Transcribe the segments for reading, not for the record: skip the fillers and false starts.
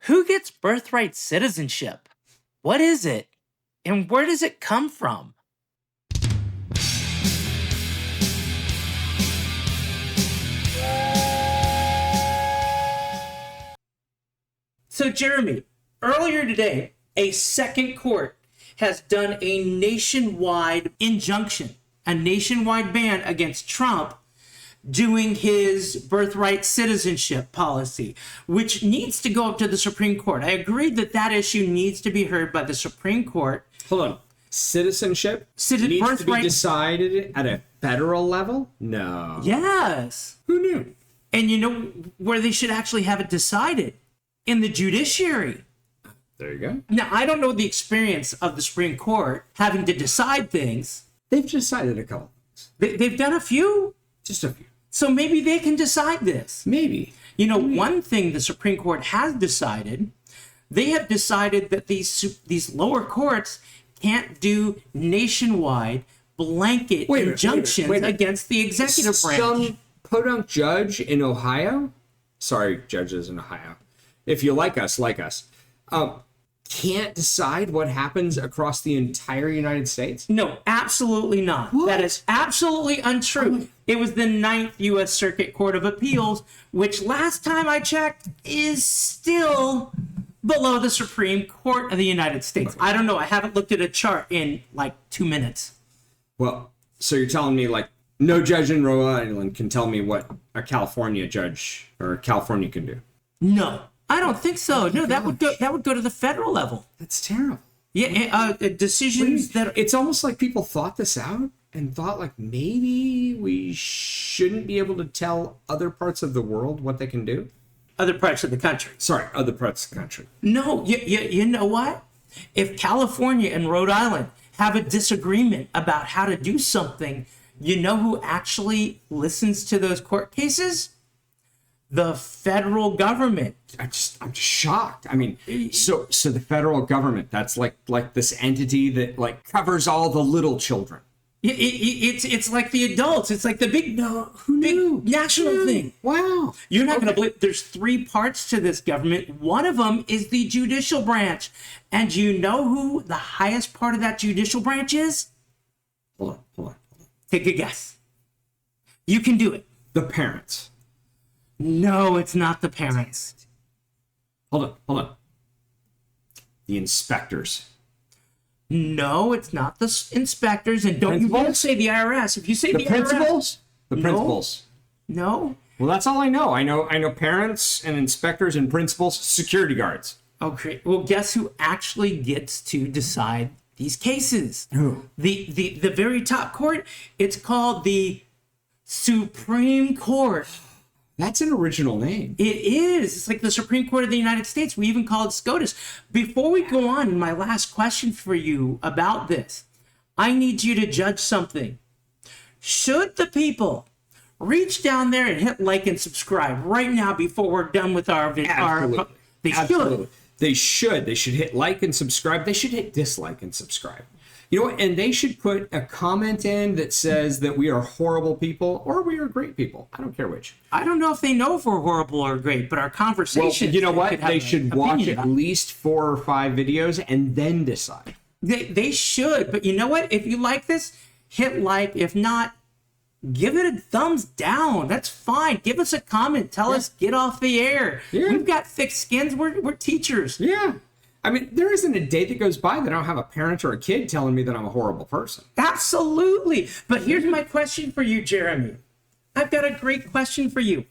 Who gets birthright citizenship? What is it? And where does it come from? So, Jeremy, earlier today, a second court has done a nationwide injunction, a nationwide ban against Trump doing his birthright citizenship policy, which needs to go up to the Supreme Court. I agree that that issue needs to be heard by the Supreme Court. Hold on. Citizenship needs to be decided at a federal level? No. Yes. Who knew? And you know where they should actually have it decided? In the judiciary. There you go. Now, I don't know the experience of the Supreme Court having to decide things. They've decided a couple things. They've done a few. Just a few. So maybe they can decide this. Maybe. You know, one thing the Supreme Court has decided, they have decided that these lower courts can't do nationwide blanket injunctions against the executive branch. Some podunk judge in Ohio, sorry, judges in Ohio, if you like us, can't decide what happens across the entire United States? No, absolutely not. What? That is absolutely untrue. It was the Ninth U.S. Circuit Court of Appeals, which last time I checked is still below the Supreme Court of the United States. I don't know. I haven't looked at a chart in like 2 minutes. Well, so you're telling me like no judge in Rhode Island can tell me what a California judge or California can do? No, I don't think so. No, that would go to the federal level. That's terrible. Yeah, decisions that it's almost like people thought this out and thought like maybe we shouldn't be able to tell other parts of the world what they can do. Other parts of the country. Sorry, other parts of the country. No, you know what? If California and Rhode Island have a disagreement about how to do something, you know who actually listens to those court cases? The federal government. I'm just shocked. I mean, so the federal government, that's like this entity that like covers all the little children. It's like the adults. It's like the big national thing. Wow. You're not going to believe there's 3 parts to this government. One of them is the judicial branch. And you know who the highest part of that judicial branch is? Hold on. Take a guess. You can do it. The parents. No, it's not the parents. Hold on. The inspectors. No, it's not the inspectors. And don't you want to say the IRS. If you say the principals? IRS, the principals. No. Well, that's all I know. I know parents and inspectors and principals, security guards. Oh, great. Well, guess who actually gets to decide these cases? Who? The very top court. It's called the Supreme Court. That's an original name. It is. It's like the Supreme Court of the United States. We even call it SCOTUS. Before we go on, my last question for you about this, I need you to judge something. Should the people reach down there and hit like and subscribe right now before we're done with our video? Absolutely. They should. They should hit like and subscribe. They should hit dislike and subscribe. You know what? And they should put a comment in that says that we are horrible people or we are great people. I don't care which. I don't know if they know if we're horrible or great, but our conversation. Well, you know what? They should watch at least 4 or 5 videos and then decide. They should. But you know what? If you like this, hit like. If not, give it a thumbs down. That's fine. Give us a comment. Tell us, get off the air. Yeah. We've got thick skins. We're teachers. Yeah. I mean, there isn't a day that goes by that I don't have a parent or a kid telling me that I'm a horrible person. Absolutely. But here's my question for you, Jeremy. I've got a great question for you.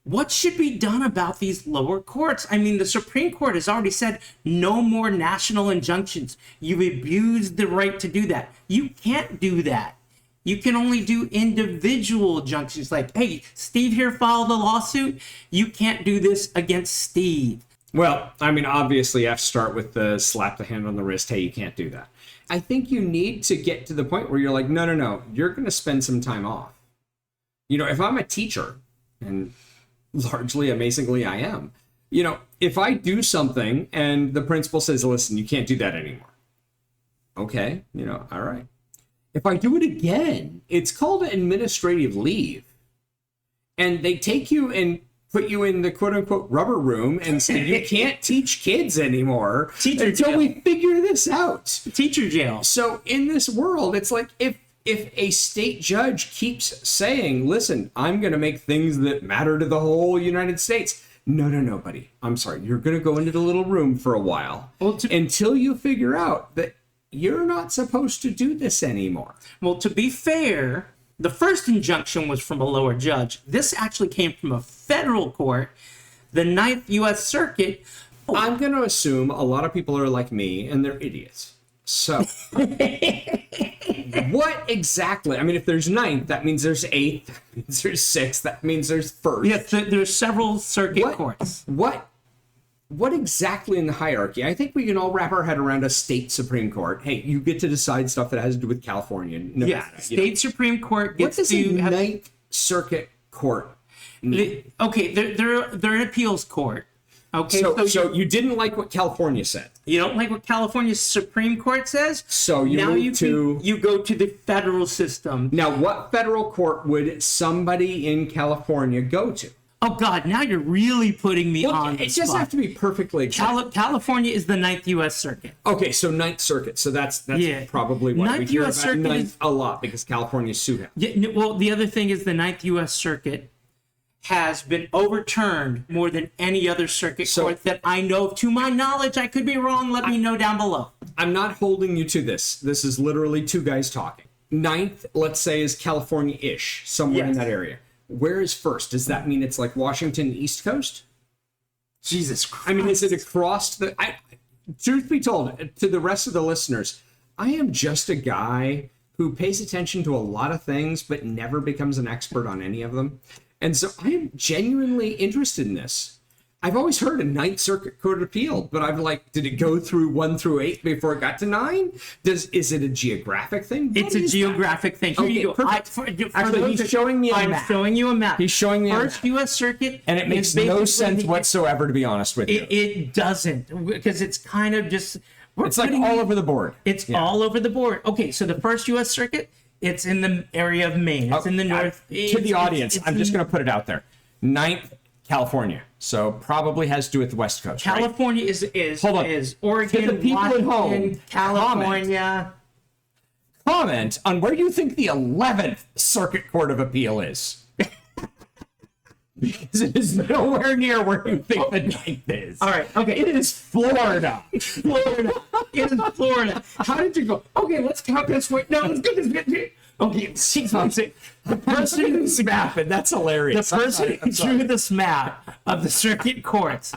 What should be done about these lower courts? I mean, the Supreme Court has already said no more national injunctions. You've abused the right to do that. You can't do that. You can only do individual injunctions like, hey, Steve here filed a lawsuit. You can't do this against Steve. Well, I mean, obviously, you have to start with the slap the hand on the wrist. Hey, you can't do that. I think you need to get to the point where you're like, no, you're going to spend some time off. You know, if I'm a teacher, and largely, amazingly, I am, you know, if I do something and the principal says, listen, you can't do that anymore. Okay, you know, all right. If I do it again, it's called administrative leave. And they take you and put you in the quote unquote rubber room and say you can't teach kids anymore until we figure this out. Teacher jail. So in this world, it's like if a state judge keeps saying, listen, I'm going to make things that matter to the whole United States. No, buddy. I'm sorry. You're going to go into the little room for a while until you figure out that you're not supposed to do this anymore. Well, to be fair, the first injunction was from a lower judge. This actually came from a federal court, the Ninth U.S. Circuit. I'm going to assume a lot of people are like me and they're idiots. So what exactly? I mean, if there's 9th, that means there's 8th, that means there's 6th, that means there's 1st. Yes, there's several circuit courts. What exactly in the hierarchy? I think we can all wrap our head around a state Supreme Court. Hey, you get to decide stuff that has to do with California. Nevada, state Supreme Court gets what does a Ninth Circuit Court mean? Okay, they're an appeals court. Okay, so you didn't like what California said. You don't like what California's Supreme Court says? So you go to the federal system. Now, what federal court would somebody in California go to? Oh, God, now you're really putting me on the spot. It doesn't have to be perfectly exact. California is the Ninth U.S. Circuit. Okay, so Ninth Circuit. So that's probably why we hear about Ninth a lot, because California's sued him. Yeah, well, the other thing is the Ninth U.S. Circuit has been overturned more than any other circuit court that I know of. To my knowledge, I could be wrong. Let me know down below. I'm not holding you to this. This is literally two guys talking. Ninth, let's say, is California-ish, somewhere in that area. Where is first? Does that mean it's like Washington East Coast? Jesus Christ. I mean, is it across the... truth be told, to the rest of the listeners, I am just a guy who pays attention to a lot of things, but never becomes an expert on any of them. And so I am genuinely interested in this. I've always heard a Ninth Circuit Court of Appeal, but I'm like, did it go through 1 through 8 before it got to 9? Is it a geographic thing? It's a geographic thing. Here you go. Actually, he's showing me a map. I'm showing you a map. He's showing me First U.S. Circuit. And it makes no sense whatsoever, to be honest with you. It doesn't, because it's kind of just... It's like all over the board. It's all over the board. Okay, so the First U.S. Circuit, it's in the area of Maine. It's in the north. To the audience, I'm just going to put it out there. Ninth, California. So probably has to do with the West Coast. California right? is Oregon, to the people Washington, at home, California. Comment on where you think the 11th Circuit Court of Appeal is. Because it is nowhere near where you think the 9th is. All right, okay. It is Florida. It is Florida. How did you go? Okay, let's count this way. No, let's get this. Okay, the person who's mapping, that's hilarious. The person who drew this map of the circuit courts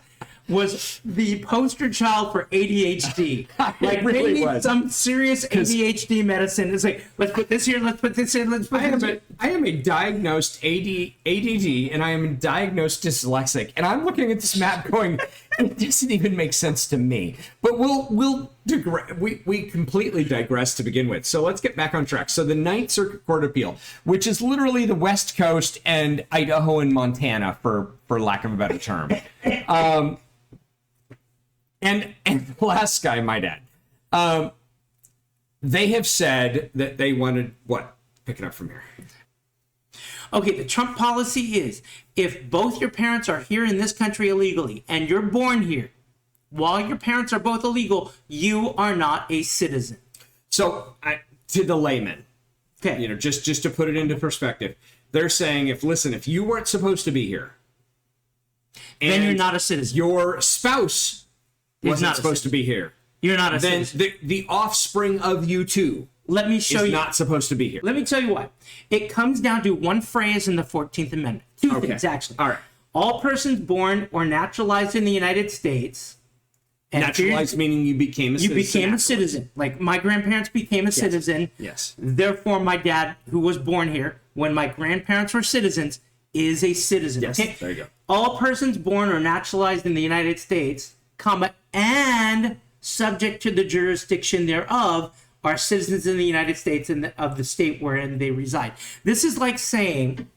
was the poster child for ADHD. Like, really they need some serious ADHD medicine. It's like, let's put this here, let's put this here, let's put this here. I am a diagnosed ADD, and I am a diagnosed dyslexic, and I'm looking at this map going, it doesn't even make sense to me. But we'll digress. We completely digress to begin with. So let's get back on track. So the Ninth Circuit Court of Appeal, which is literally the West Coast and Idaho and Montana, for lack of a better term. And Alaska, I might add. They have said that they wanted, what? Pick it up from here. Okay, the Trump policy is, if both your parents are here in this country illegally and you're born here, while your parents are both illegal, you are not a citizen. So, to the layman, okay, just to put it into perspective, they're saying, if you weren't supposed to be here, then you're not a citizen. Your spouse was not supposed to be here. You're not a citizen. Then the offspring of you two Let me show you. Not supposed to be here. Let me tell you why. It comes down to one phrase in the 14th Amendment. Two things, actually. All right. All persons born or naturalized in the United States. Naturalized meaning you became a citizen. You became a citizen. Like, my grandparents became a citizen. Yes. Therefore, my dad, who was born here, when my grandparents were citizens, is a citizen. Yes, okay? there you go. All persons born or naturalized in the United States, comma, and subject to the jurisdiction thereof, are citizens in the United States and of the state wherein they reside. This is like saying,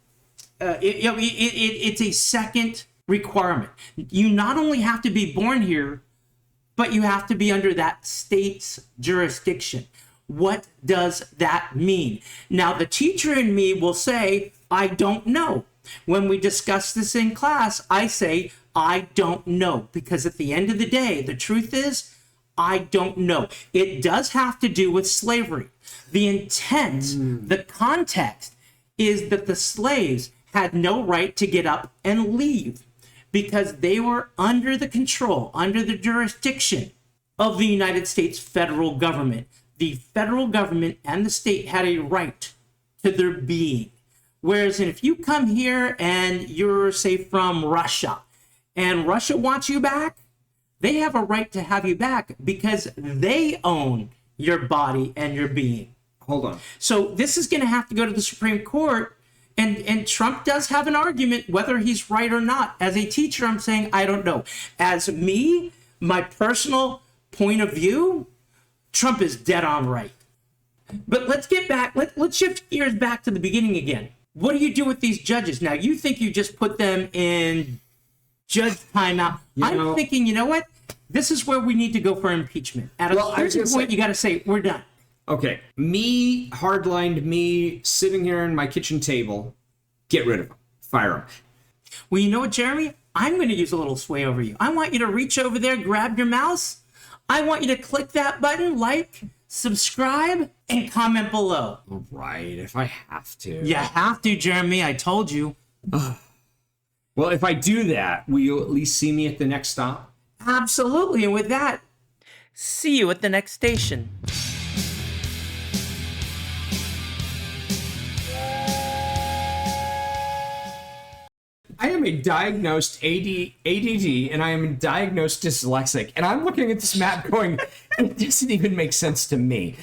it's a second requirement. You not only have to be born here, but you have to be under that state's jurisdiction. What does that mean? Now, the teacher in me will say, I don't know. When we discuss this in class, I say, I don't know, because at the end of the day, the truth is, I don't know. It does have to do with slavery. The intent, the context is that the slaves had no right to get up and leave because they were under the control, under the jurisdiction of the United States federal government. The federal government and the state had a right to their being. Whereas if you come here and you're, say, from Russia, and Russia wants you back, they have a right to have you back because they own your body and your being. Hold on. So this is going to have to go to the Supreme Court, and Trump does have an argument whether he's right or not. As a teacher, I'm saying I don't know. As me, my personal point of view, Trump is dead on right. But let's get back, let's shift gears back to the beginning again. What do you do with these judges? Now, you think you just put them in judge timeout. I'm thinking, you know what? This is where we need to go for impeachment. At a certain point, you got to say, we're done. Okay, me, hardlined me, sitting here on my kitchen table, get rid of them. Fire them. Well, you know what, Jeremy? I'm going to use a little sway over you. I want you to reach over there, grab your mouse. I want you to click that button, like, subscribe, and comment below. Right, if I have to. You have to, Jeremy. I told you. Well, if I do that, will you at least see me at the next stop? Absolutely. And with that, see you at the next station. I am a diagnosed ADD, and I am a diagnosed dyslexic, and I'm looking at this map going, it doesn't even make sense to me.